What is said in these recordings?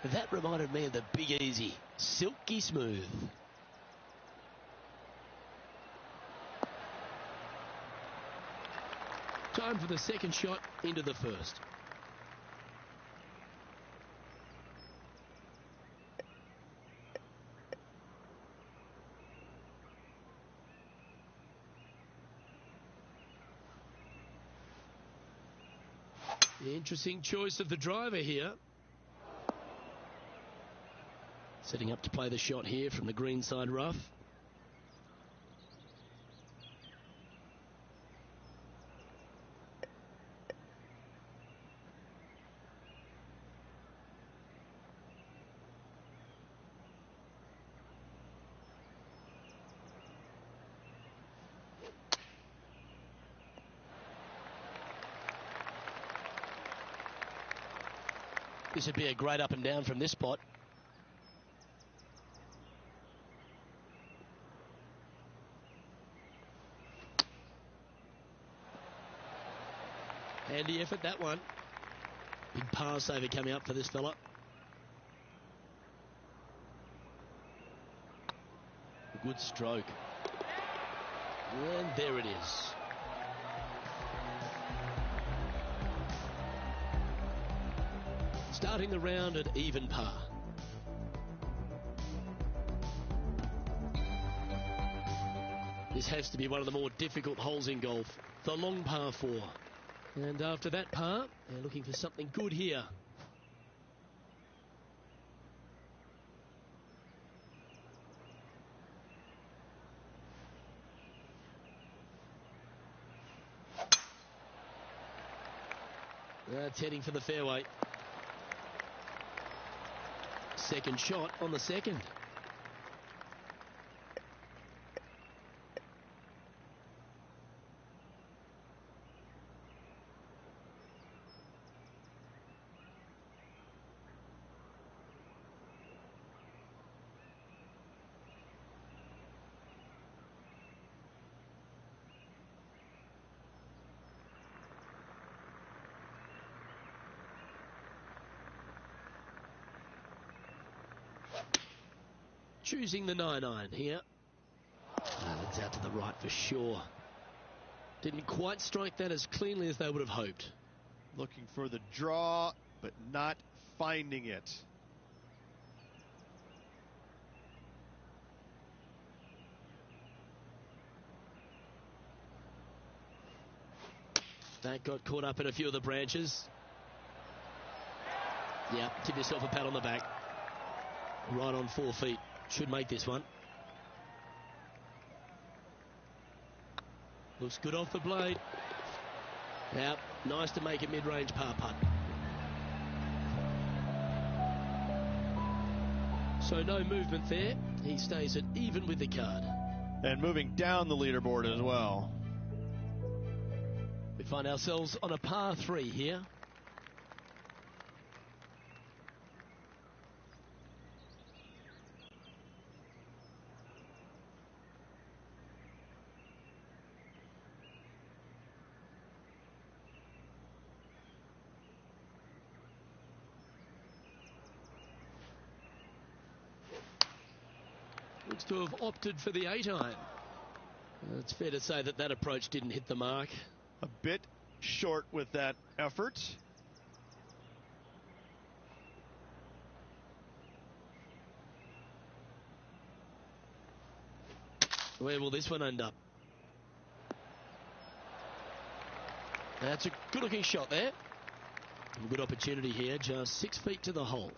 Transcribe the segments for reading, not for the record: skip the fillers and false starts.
That reminded me of the Big Easy. Silky smooth. Time for the second shot into the first. Interesting choice of the driver here. Setting up to play the shot here from the greenside rough. This would be a great up and down from this spot. Handy effort, that one. Big par saver coming up for this fella. A good stroke. And there it is. Starting the round at even par. This has to be one of the more difficult holes in golf. The long par 4. And after that par, they're looking for something good here. That's heading for the fairway. Second shot on the second. Choosing the 9-iron here. It's out to the right for sure. Didn't quite strike that as cleanly as they would have hoped. Looking for the draw, but not finding it. That got caught up in a few of the branches. Yeah, give yourself a pat on the back. Right on 4 feet. Should make this one. Looks good off the blade. Yeah, nice to make a mid-range par putt. So no movement there. He stays at even with the card. And moving down the leaderboard as well. We find ourselves on a par 3 here. Looks to have opted for the 8-iron. It's fair to say that that approach didn't hit the mark. A bit short with that effort. Where will this one end up? That's a good-looking shot there. Good opportunity here, just 6 feet to the hole.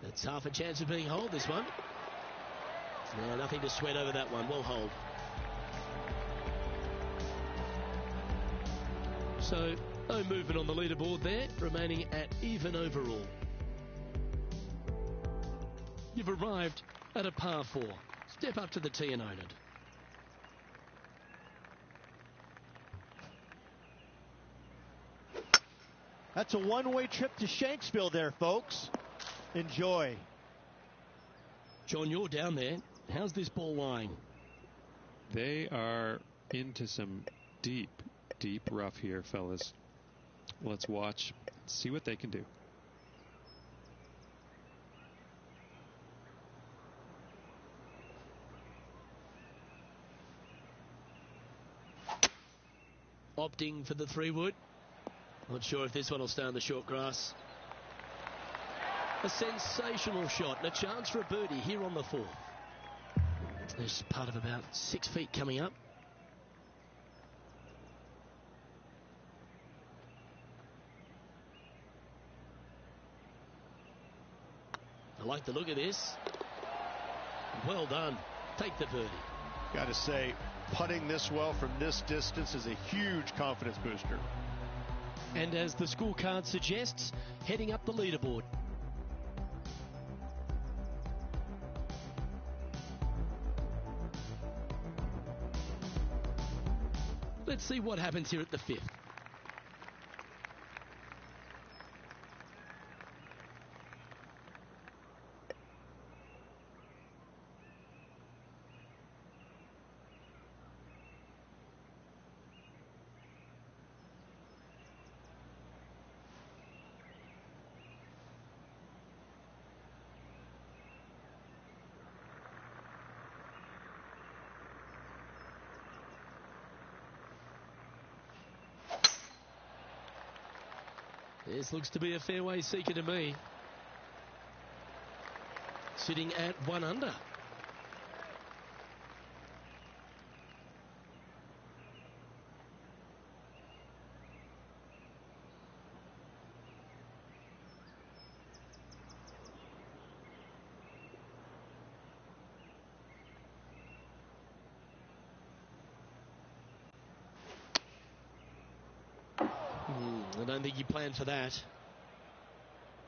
That's half a chance of being holed, this one. No, nothing to sweat over that one. Well holed. So, no movement on the leaderboard there, remaining at even overall. You've arrived at a par 4. Step up to the tee and own it. That's a one-way trip to Shanksville there, folks. Enjoy. John, you're down there. How's this ball lying? They are into some deep, deep rough here, fellas. Let's watch, see what they can do. Opting for the 3-wood. Not sure if this one will stay on the short grass. A sensational shot and a chance for a birdie here on the 4th. There's part of about 6 feet coming up. I like the look of this. Well done. Take the birdie. Got to say, putting this well from this distance is a huge confidence booster. And as the scorecard suggests, heading up the leaderboard. Let's see what happens here at the 5th. This looks to be a fairway seeker to me. Sitting at 1 under. I don't think you planned for that.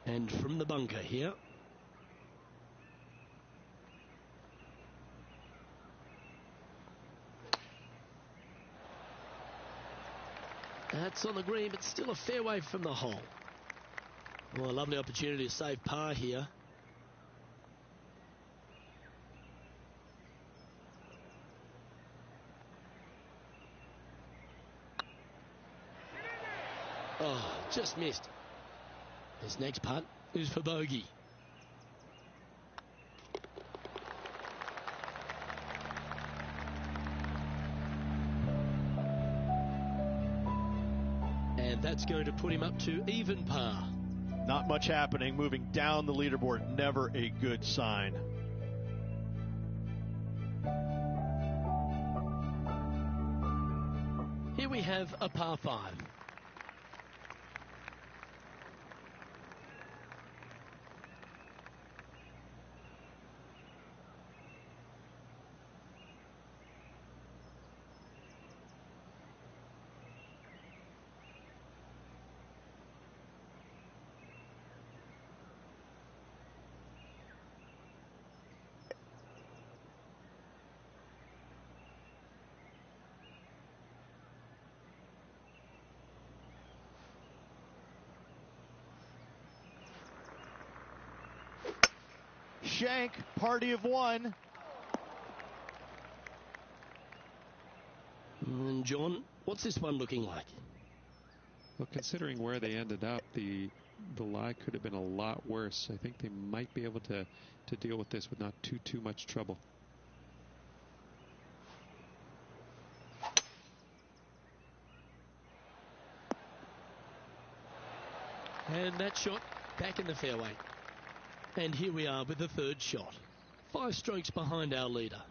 And from the bunker here. That's on the green, but still a fairway from the hole. Well, a lovely opportunity to save par here. Oh, just missed. This next putt is for bogey. And that's going to put him up to even par. Not much happening, moving down the leaderboard, never a good sign. Here we have a par 5. Shank, party of 1. And John, what's this one looking like? Well, considering where they ended up, the lie could have been a lot worse. I think they might be able to deal with this with not too much trouble. And that shot back in the fairway. And here we are with the 3rd shot. 5 strokes behind our leader.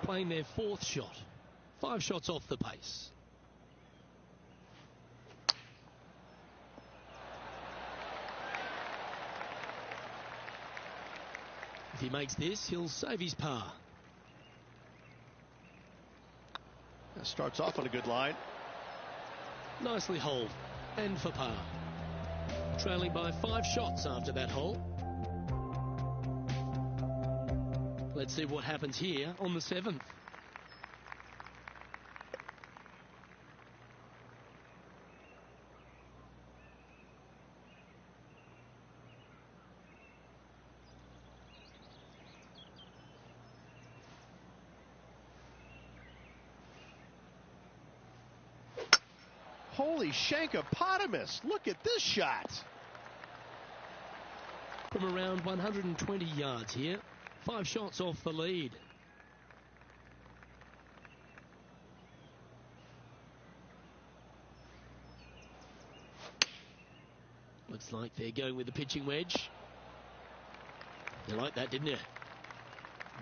Playing their 4th shot. 5 shots off the pace. If he makes this, he'll save his par. Starts off on a good line. Nicely holed. And for par. Trailing by 5 shots after that hole. Let's see what happens here on the 7th. Holy shankopotamus. Look at this shot. From around 120 yards here. 5 shots off the lead. Looks like they're going with the pitching wedge. You like that, didn't you?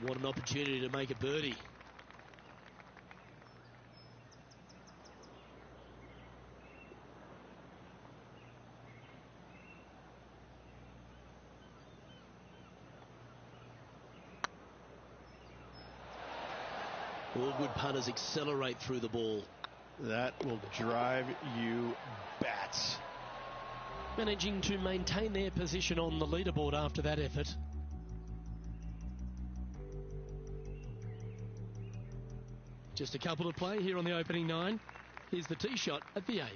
What an opportunity to make a birdie. All good putters accelerate through the ball. That will drive you bats. Managing to maintain their position on the leaderboard after that effort. Just a couple to play here on the opening 9. Here's the tee shot at the 8th.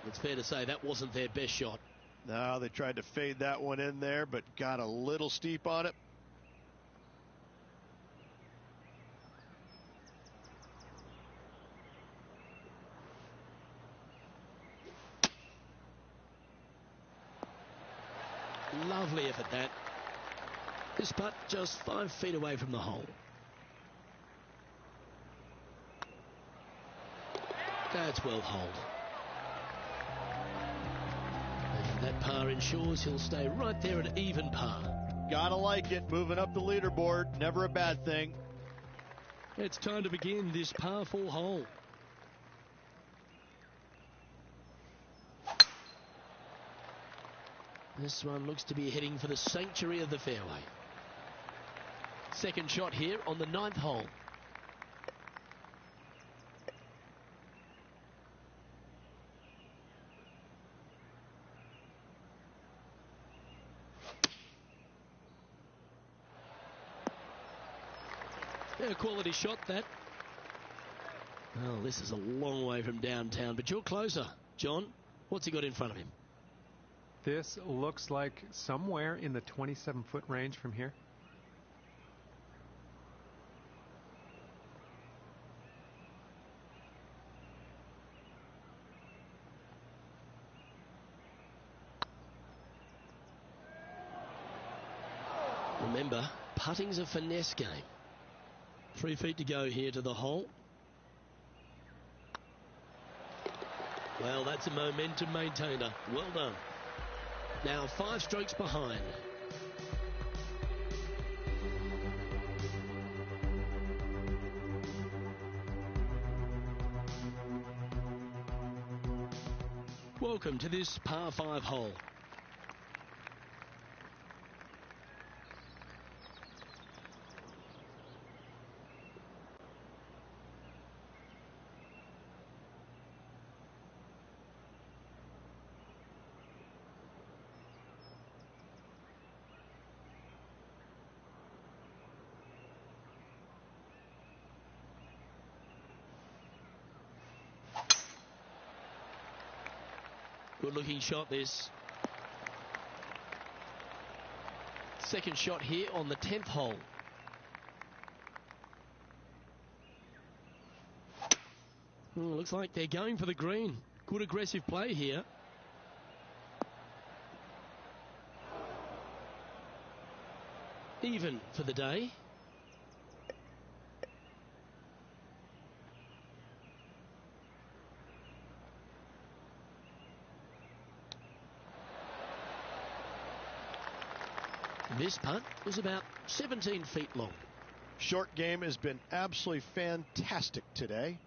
It's fair to say that wasn't their best shot. No, they tried to fade that one in there, but got a little steep on it. Lovely effort that. This putt just 5 feet away from the hole. That's well holed. And that par ensures he'll stay right there at even par. Gotta like it. Moving up the leaderboard. Never a bad thing. It's time to begin this par 4 hole. This one looks to be heading for the sanctuary of the fairway. Second shot here on the 9th hole. A quality shot, that. Well, this is a long way from downtown, but you're closer. John, what's he got in front of him? This looks like somewhere in the 27-foot range from here. Remember, putting's a finesse game. 3 feet to go here to the hole. Well, that's a momentum maintainer. Well done. Now 5 strokes behind. Welcome to this par 5 hole. Good looking shot this. Second shot here on the 10th hole. Looks like they're going for the green. Good aggressive play here. Even for the day. This putt was about 17 feet long. Short game has been absolutely fantastic today.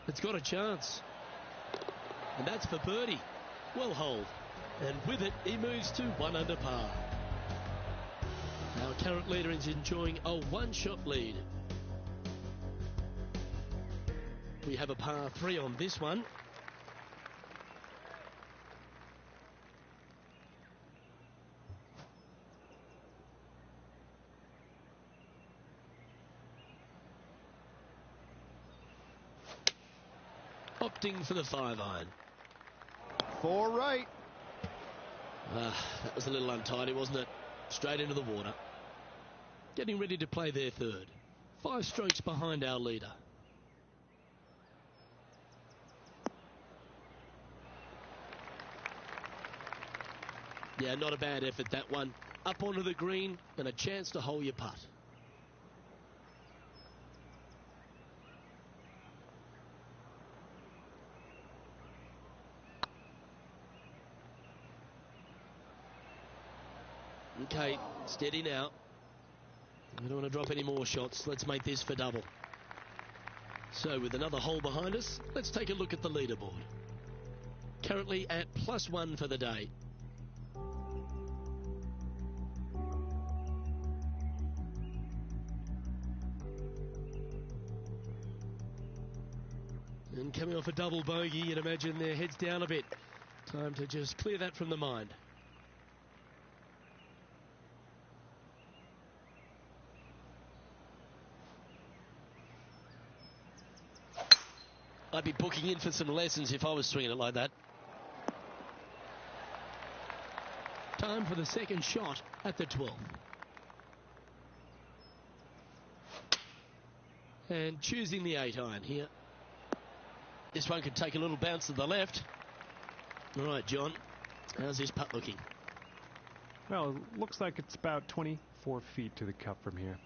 It's got a chance. And that's for birdie. Well holed. And with it, he moves to 1 under par. Our current leader is enjoying a 1-shot lead. We have a par 3 on this one. opting for the 5-iron. 4 right. That was a little untidy, wasn't it? Straight into the water. Getting ready to play their third. 5 strokes behind our leader. Yeah, not a bad effort, that one. Up onto the green and a chance to hole your putt. Okay, steady now. We don't want to drop any more shots. Let's make this for double. So with another hole behind us, let's take a look at the leaderboard. Currently at +1 for the day. And coming off a double bogey, you'd imagine their heads down a bit. Time to just clear that from the mind. I'd be booking in for some lessons if I was swinging it like that. Time for the second shot at the 12th. And choosing the 8-iron here. This one could take a little bounce to the left. All right, John, how's this putt looking? Well, it looks like it's about 24 feet to the cup from here.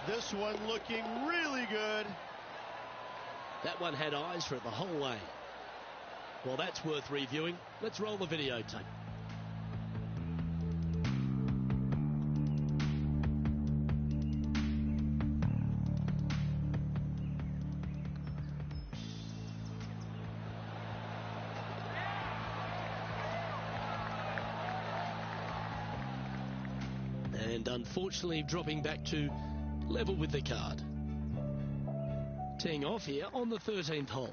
This one looking really good. That one had eyes for it the whole way. Well, that's worth reviewing. Let's roll the videotape. And unfortunately dropping back to level with the card. Teeing off here on the 13th hole.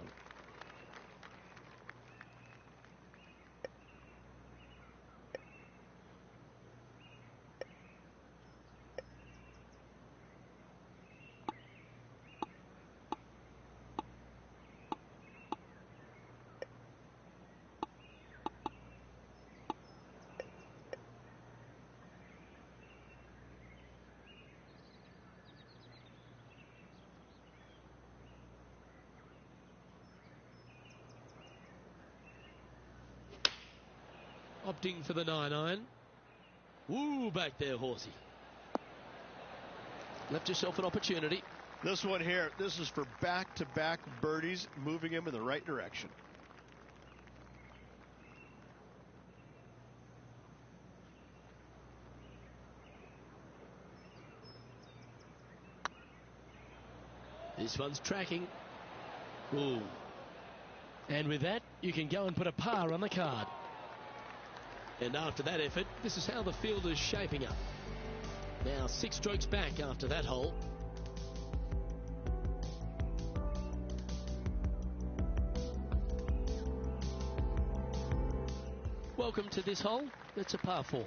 Opting for the 9-iron. Ooh, back there, horsey. Left yourself an opportunity. This one here, this is for back-to-back birdies, moving him in the right direction. This one's tracking. Ooh. And with that, you can go and put a par on the card. And after that effort, this is how the field is shaping up. Now 6 strokes back after that hole. Welcome to this hole. It's a par 4.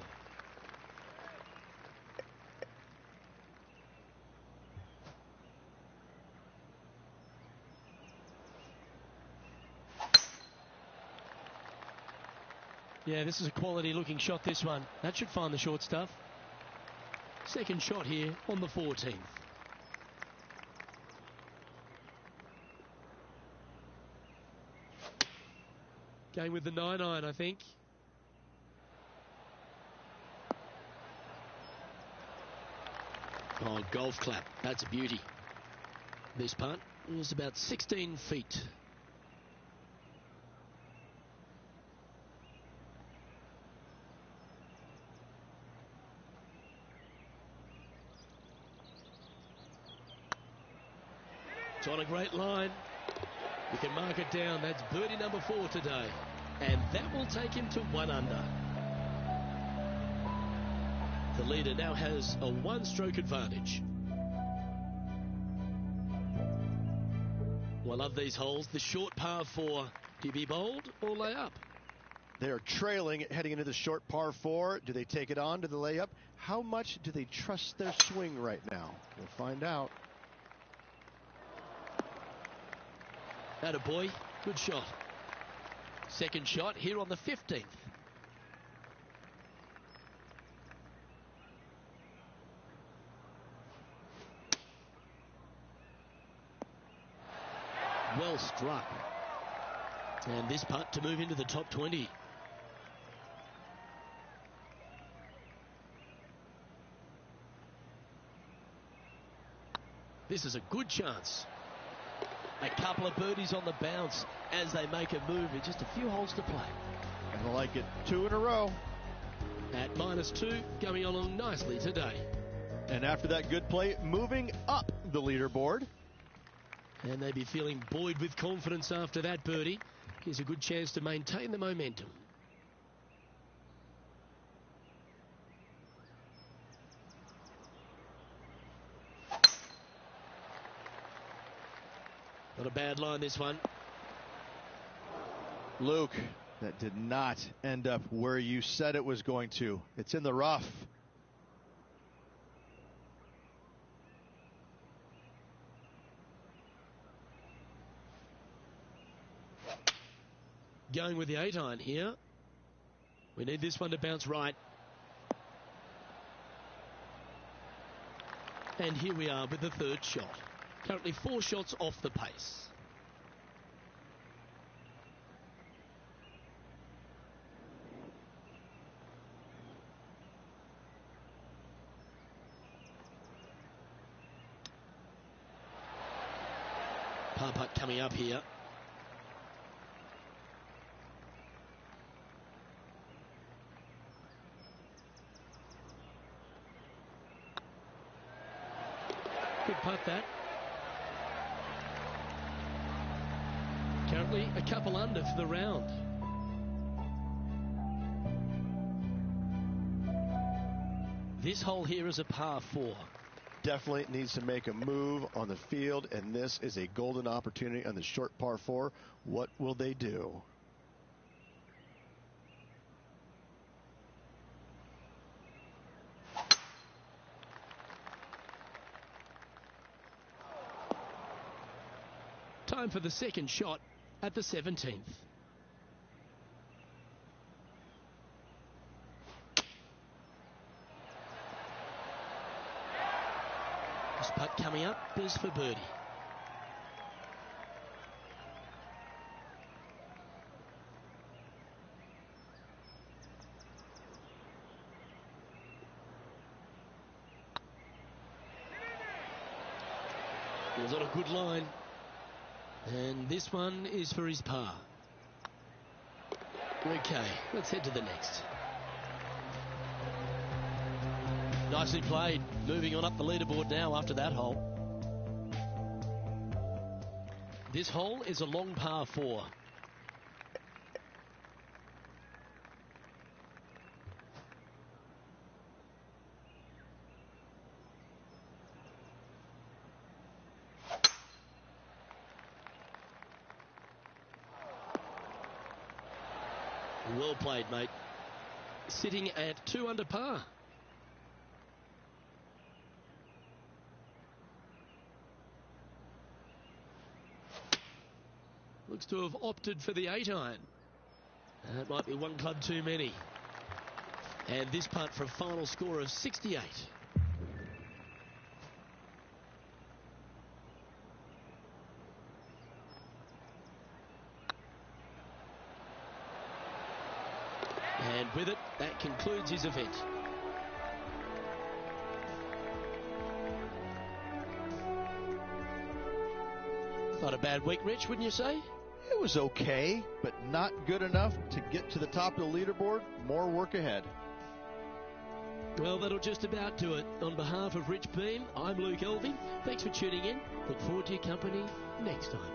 Yeah, this is a quality looking shot, this one. That should find the short stuff. Second shot here on the 14th. Going with the 9-iron, I think. Oh, golf clap. That's a beauty. This putt is about 16 feet. It's on a great line. You can mark it down. That's birdie number 4 today. And that will take him to 1 under. The leader now has a 1-stroke advantage. Well, I love these holes. The short par 4. Do you be bold or lay up? They're trailing heading into the short par 4. Do they take it on to the layup? How much do they trust their swing right now? We'll find out. Attaboy, good shot. Second shot here on the 15th. Well struck. And this putt to move into the top 20. This is a good chance. A couple of birdies on the bounce as they make a move with just a few holes to play. I like it. 2 in a row. At -2, going along nicely today. And after that good play, moving up the leaderboard. And they'd be feeling buoyed with confidence after that birdie. Gives a good chance to maintain the momentum. Not a bad line, this one. Luke, that did not end up where you said it was going to. It's in the rough. Going with the 8-iron here. We need this one to bounce right. And here we are with the third shot. Currently 4 shots off the pace. Par putt coming up here. Good putt that. Currently a couple under for the round. This hole here is a par 4. Definitely needs to make a move on the field, and this is a golden opportunity on the short par 4. What will they do? Time for the second shot at the 17th. This putt coming up is for birdie. It was on a good line. And this one is for his par. Okay, let's head to the next. Nicely played. Moving on up the leaderboard now after that hole. This hole is a long par 4. Well played, mate. Sitting at 2 under par. Looks to have opted for the 8-iron. That might be one club too many. And this putt for a final score of 68. And with it, that concludes his event. Not a bad week, Rich, wouldn't you say? It was okay, but not good enough to get to the top of the leaderboard. More work ahead. Well, that'll just about do it. On behalf of Rich Beam, I'm Luke Elving. Thanks for tuning in. Look forward to your company next time.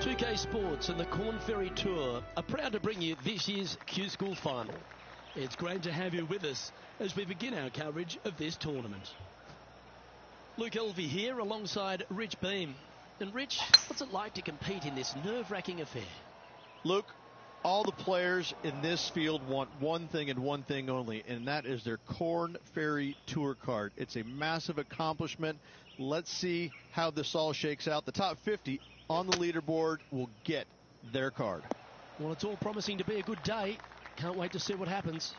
2K Sports and the Corn Ferry Tour are proud to bring you this year's Q School Final. It's great to have you with us as we begin our coverage of this tournament. Luke Elvey here alongside Rich Beam. And Rich, what's it like to compete in this nerve-wracking affair? Luke, all the players in this field want one thing and one thing only, and that is their Corn Ferry Tour card. It's a massive accomplishment. Let's see how this all shakes out. The top 50 on the leaderboard will get their card. Well, it's all promising to be a good day. Can't wait to see what happens.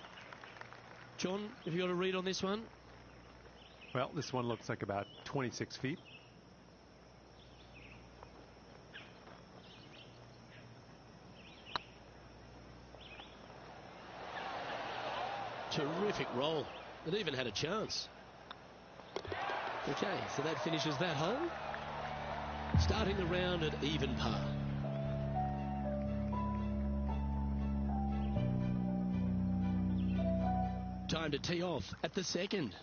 John, have you got a read on this one? Well, this one looks like about 26 feet. Terrific roll. It even had a chance. Okay, so that finishes that hole. Starting the round at even par. Time to tee off at the second.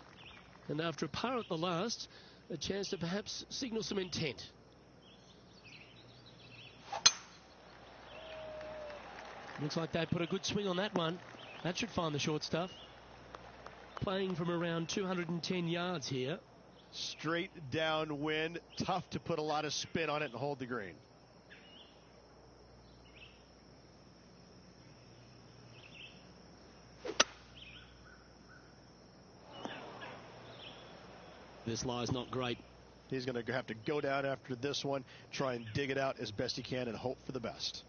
And after a par at the last, a chance to perhaps signal some intent. Looks like they put a good swing on that one. That should find the short stuff. Playing from around 210 yards here. Straight downwind. Tough to put a lot of spin on it and hold the green. This lie's not great. He's going to have to go down after this one, try and dig it out as best he can and hope for the best.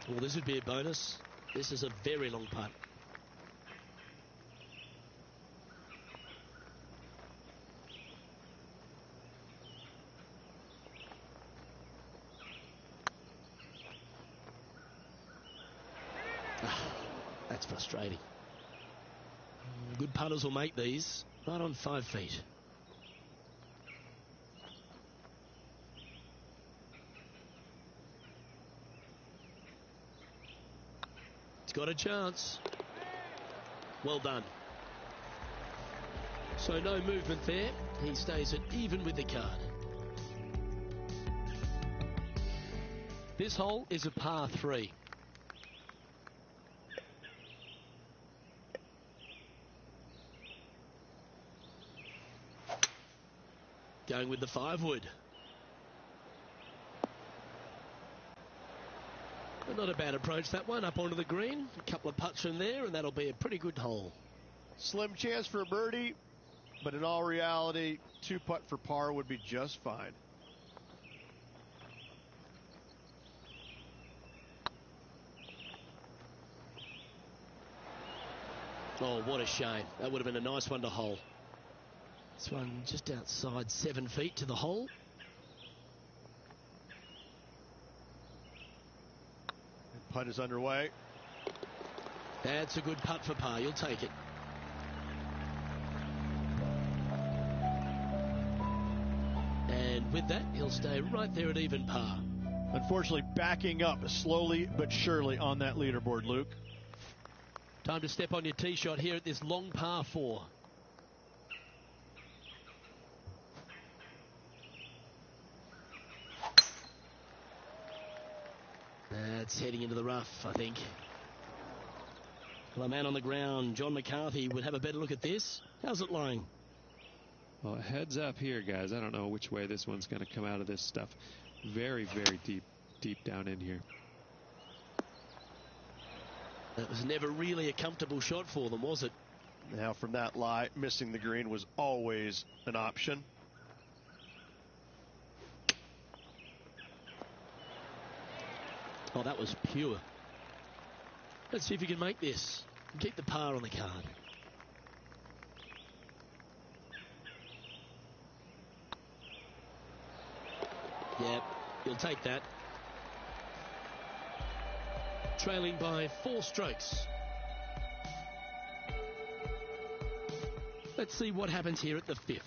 Well, this would be a bonus. This is a very long putt. That's frustrating. Good putters will make these right on 5 feet. Got a chance. Well done. So no movement there. He stays at even with the card. This hole is a par 3. Going with the 5-wood. Not a bad approach, that one, up onto the green. A couple of putts from there, and that'll be a pretty good hole. Slim chance for a birdie, but in all reality, 2-putt for par would be just fine. Oh, what a shame. That would have been a nice one to hole. This one just outside 7 feet to the hole. Putt is underway. That's a good putt for par. You'll take it. And with that, he'll stay right there at even par. Unfortunately, backing up slowly but surely on that leaderboard, Luke. Time to step on your tee shot here at this long par 4. That's heading into the rough, I think. Well, a man on the ground, John McCarthy, would have a better look at this. How's it lying? Well, heads up here, guys. I don't know which way this one's going to come out of this stuff. Very, very deep down in here. That was never really a comfortable shot for them, was it? Now, from that lie, missing the green was always an option. Oh, that was pure. Let's see if you can make this and keep the par on the card. Yep, you'll take that. Trailing by 4 strokes. Let's see what happens here at the 5th.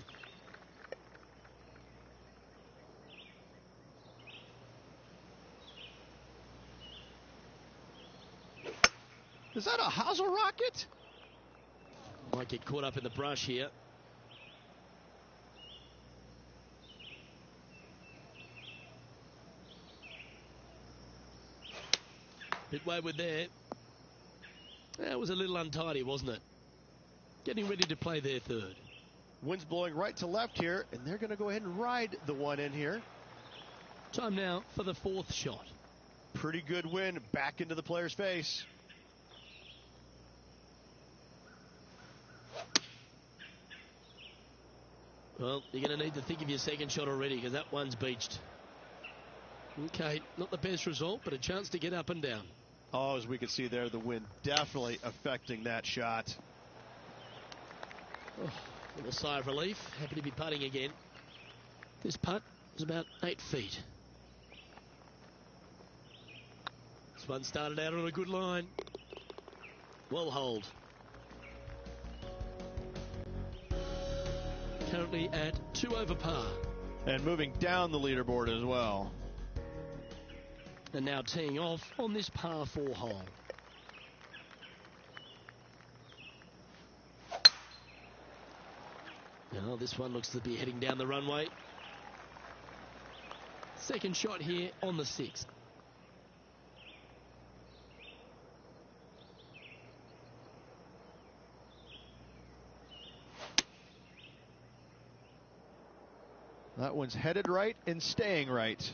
Is that a hosel rocket? Might get caught up in the brush here. Bit wayward there. That was a little untidy, wasn't it? Getting ready to play their third. Wind's blowing right to left here, and they're going to go ahead and ride the one in here. Time now for the fourth shot. Pretty good wind back into the player's face. Well, you're going to need to think of your second shot already because that one's beached. Okay, not the best result, but a chance to get up and down. Oh, as we can see there, the wind definitely affecting that shot. Oh, a little sigh of relief. Happy to be putting again. This putt is about 8 feet. This one started out on a good line. Well holed. Currently at 2 over par. And moving down the leaderboard as well. And now teeing off on this par 4 hole. Now this one looks to be heading down the runway. Second shot here on the 6th. That one's headed right and staying right.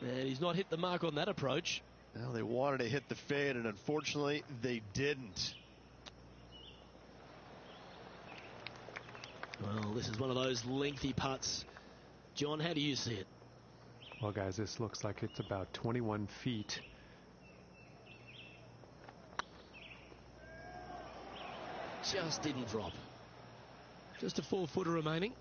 And he's not hit the mark on that approach. Well, they wanted to hit the fade, and unfortunately, they didn't. Well, this is one of those lengthy putts. John, how do you see it? Well, guys, this looks like it's about 21 feet. Just didn't drop. Just a 4-footer remaining.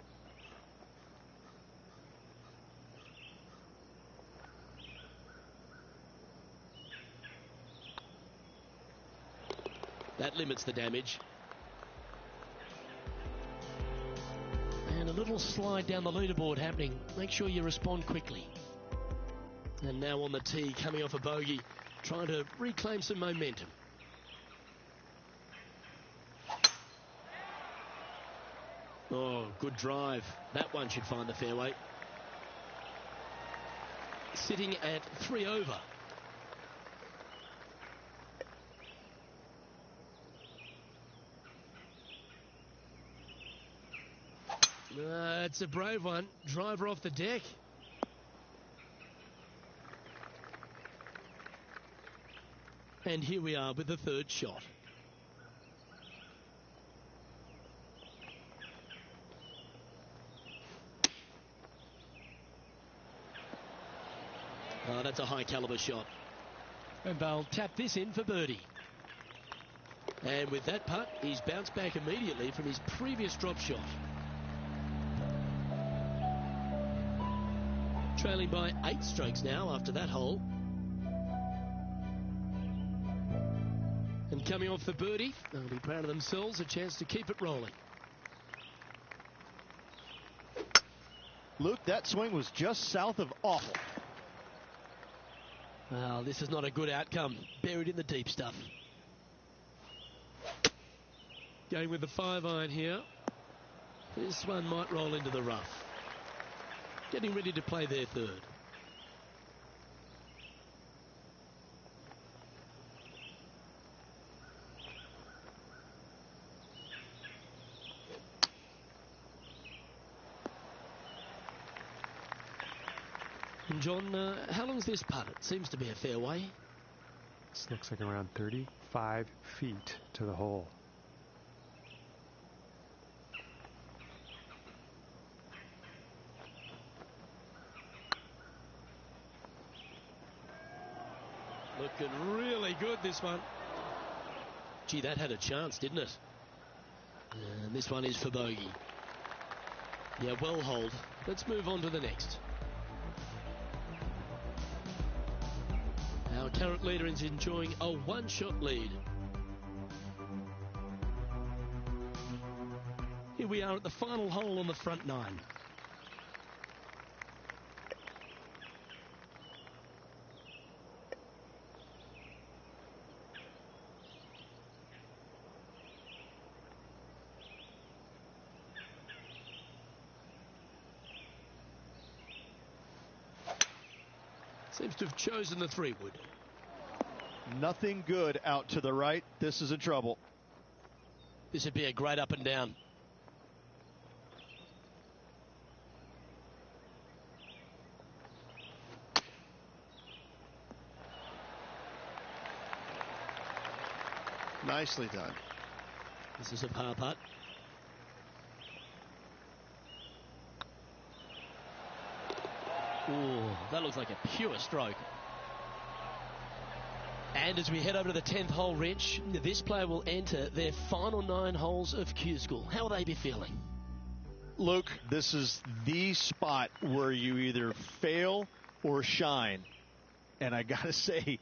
That limits the damage. And a little slide down the leaderboard happening. Make sure you respond quickly. And now on the tee, coming off a bogey, trying to reclaim some momentum. Oh, good drive. That one should find the fairway. Sitting at 3 over. It's a brave one. Driver off the deck. And here we are with the third shot. Oh, that's a high caliber shot. And they'll tap this in for birdie. And with that putt, he's bounced back immediately from his previous drop shot. Trailing by 8 strokes now after that hole. And coming off the birdie, they'll be proud of themselves, a chance to keep it rolling. Luke, that swing was just south of awful. Well, this is not a good outcome. Buried in the deep stuff. Going with the 5-iron here. This one might roll into the rough. Getting ready to play their third. And John, how long's this putt? It seems to be a fairway. This looks like around 35 feet to the hole. Looking really good, this one. Gee, that had a chance, didn't it? And this one is for bogey. Yeah, well holed. Let's move on to the next. Our current leader is enjoying a 1-shot lead. Here we are at the final hole on the front 9. Seems to have chosen the 3-wood. Nothing good out to the right. This is in trouble. This would be a great up and down. Nicely done. This is a par putt. Ooh, that looks like a pure stroke. And as we head over to the 10th hole, Rich, this player will enter their final 9 holes of Q School. How will they be feeling? Luke, this is the spot where you either fail or shine. And I got to say,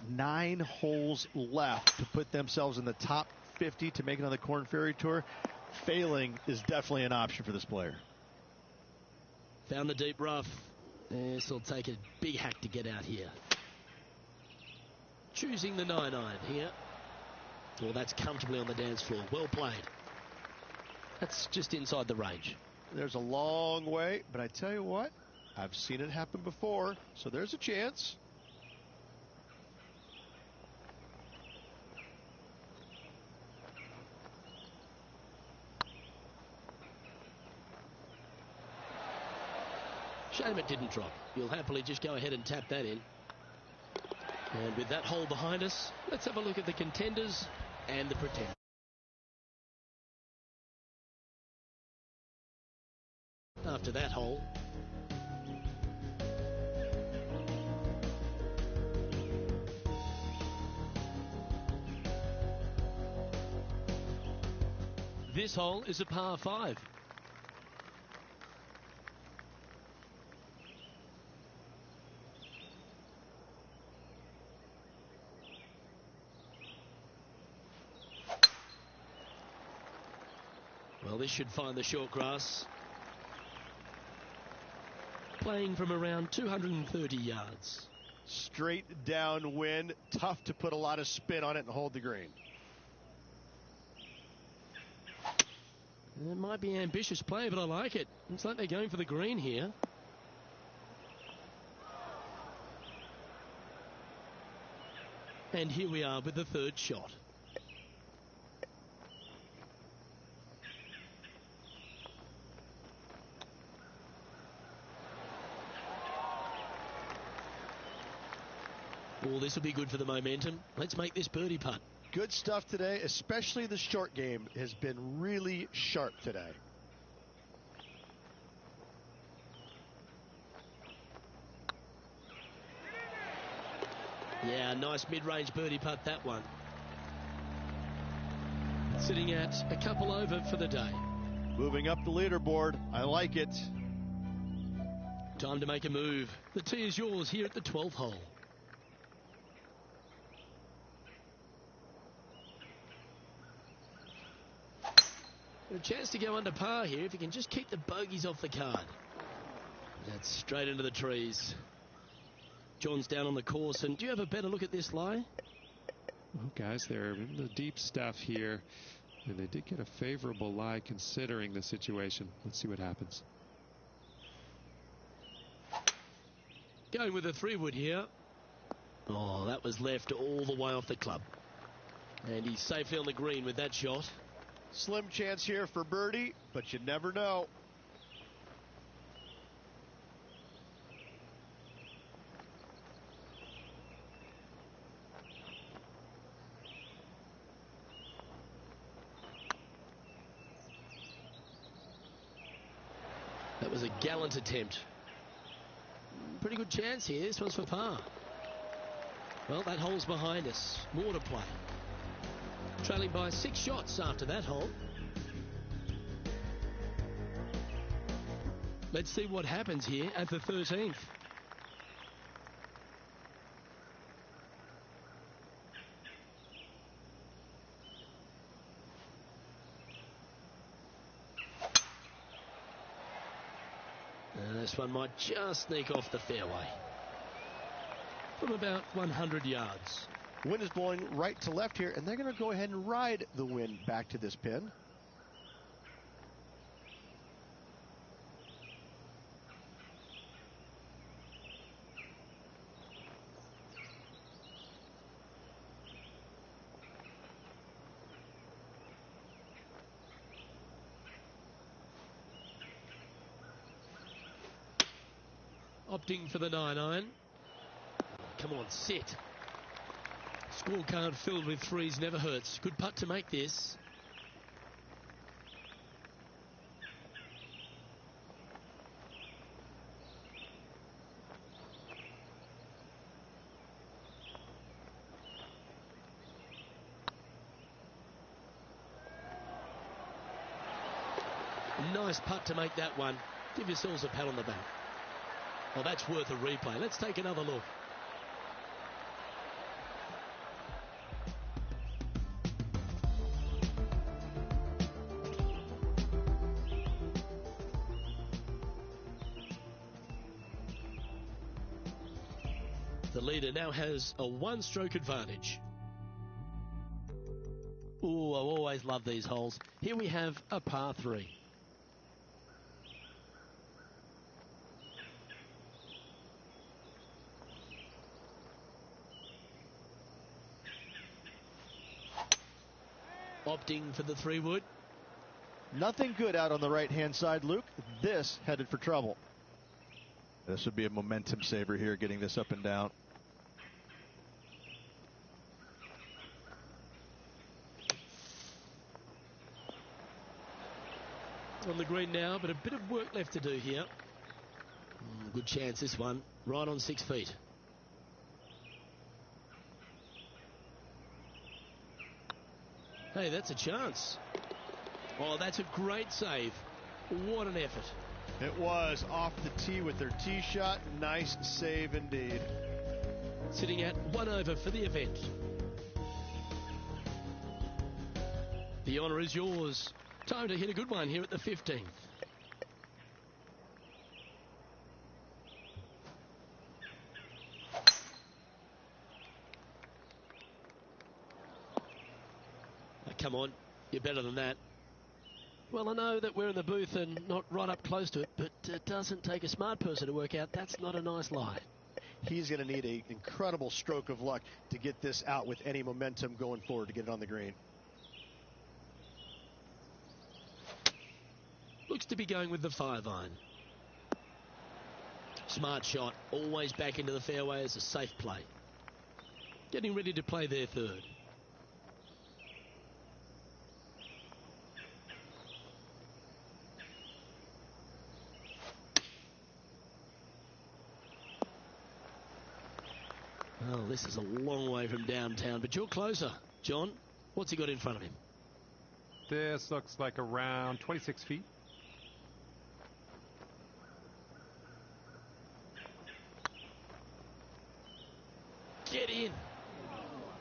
9 holes left to put themselves in the top 50 to make it on the Korn Ferry Tour. Failing is definitely an option for this player. Found the deep rough. This will take a big hack to get out here. Choosing the 9-iron here. Well, that's comfortably on the dance floor. Well played. That's just inside the range. There's a long way, but I tell you what, I've seen it happen before, so there's a chance. Shame it didn't drop. You'll happily just go ahead and tap that in. And with that hole behind us, let's have a look at the contenders and the pretenders. After that hole, this hole is a par 5. Well, this should find the short grass. Playing from around 230 yards. Straight downwind, tough to put a lot of spin on it and hold the green. It might be an ambitious play, but I like it. Looks like they're going for the green here. And here we are with the 3rd shot. Oh, this will be good for the momentum. Let's make this birdie putt. Good stuff today, especially the short game has been really sharp today. Yeah, nice mid-range birdie putt, that one. Sitting at a couple over for the day. Moving up the leaderboard. I like it. Time to make a move. The tee is yours here at the 12th hole. A chance to go under par here if you can just keep the bogeys off the card. That's straight into the trees. John's down on the course, and do you have a better look at this lie? Well, guys, they're in the deep stuff here, and they did get a favorable lie considering the situation. Let's see what happens. Going with a 3-wood here. Oh, that was left all the way off the club. And he's safely on the green with that shot. Slim chance here for birdie, but you never know. That was a gallant attempt. Pretty good chance here. This one's for par. Well, that hole's behind us. More to play. Trailing by 6 shots after that hole. Let's see what happens here at the 13th. And this one might just sneak off the fairway. From about 100 yards. Wind is blowing right to left here, and they're going to go ahead and ride the wind back to this pin. opting for the 9-iron. Come on, sit. Scorecard filled with threes never hurts. Good putt to make this. Nice putt to make that one. Give yourselves a pat on the back. Well, that's worth a replay. Let's take another look. The leader now has a one-stroke advantage. Ooh, I always love these holes. Here we have a par 3. Opting for the 3-wood. Nothing good out on the right-hand side, Luke. This headed for trouble. This would be a momentum saver here, getting this up and down. On the green now, but a bit of work left to do here. Good chance this one, right on 6 feet. Hey, that's a chance. Oh, that's a great save. What an effort. It was off the tee with their tee shot. Nice save indeed. Sitting at 1 over for the event. The honour is yours. Time to hit a good one here at the 15th. Come on, you're better than that. Well, I know that we're in the booth and not right up close to it, but it doesn't take a smart person to work out that's not a nice lie. He's going to need an incredible stroke of luck to get this out with any momentum going forward to get it on the green. Looks to be going with the 5-iron. Smart shot, always back into the fairway as a safe play. Getting ready to play their 3rd. Well, this is a long way from downtown, but you're closer. John, what's he got in front of him? This looks like around 26 feet. Get in.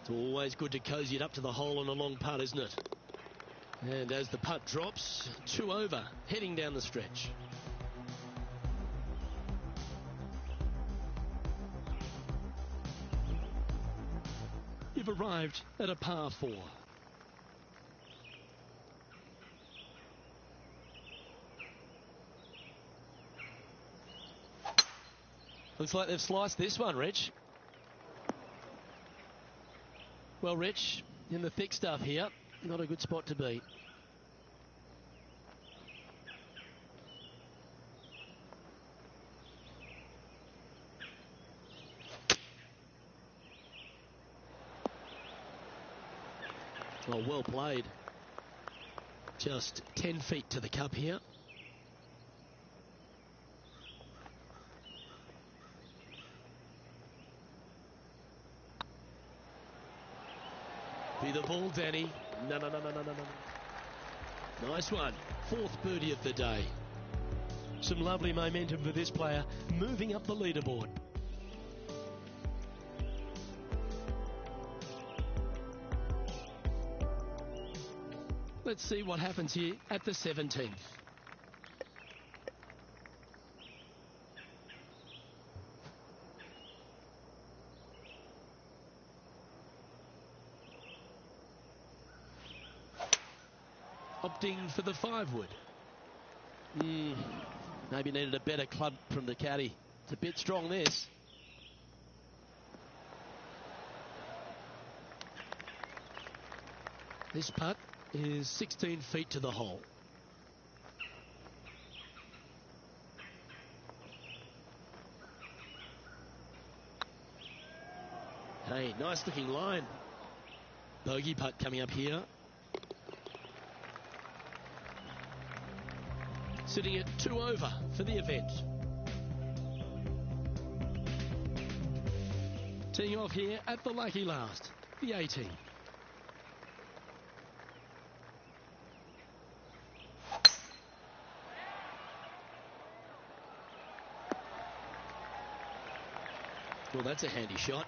It's always good to cozy it up to the hole on a long putt, isn't it? And as the putt drops, 2 over, heading down the stretch. You've arrived at a par 4. Looks like they've sliced this one, Rich. Well, Rich, in the thick stuff here, not a good spot to be. Oh, well played. Just 10 feet to the cup here. Be the ball, Danny. No. Nice one. 4th birdie of the day. Some lovely momentum for this player, moving up the leaderboard. Let's see what happens here at the 17th. Opting for the 5-wood. Maybe needed a better club from the caddy. It's a bit strong, this. This putt is 16 feet to the hole. Hey, nice looking line. Bogey putt coming up here. Sitting at 2 over for the event. Teeing off here at the lucky last, the 18. Well, that's a handy shot.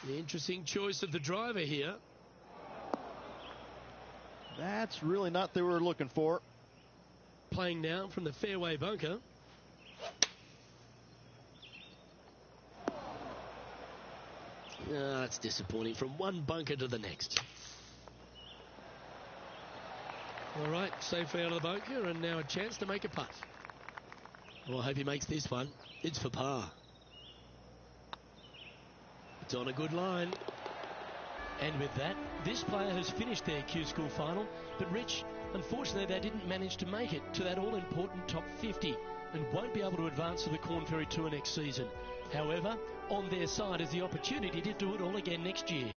The interesting choice of the driver here. That's really not what they were looking for. Playing now from the fairway bunker. That's disappointing. From one bunker to the next. All right, safely out of the bunker, and now a chance to make a putt. Well, I hope he makes this one. It's for par. It's on a good line. And with that, this player has finished their Q School final. But Rich, unfortunately, they didn't manage to make it to that all-important top 50 and won't be able to advance to the Corn Ferry Tour next season. However, on their side is the opportunity to do it all again next year.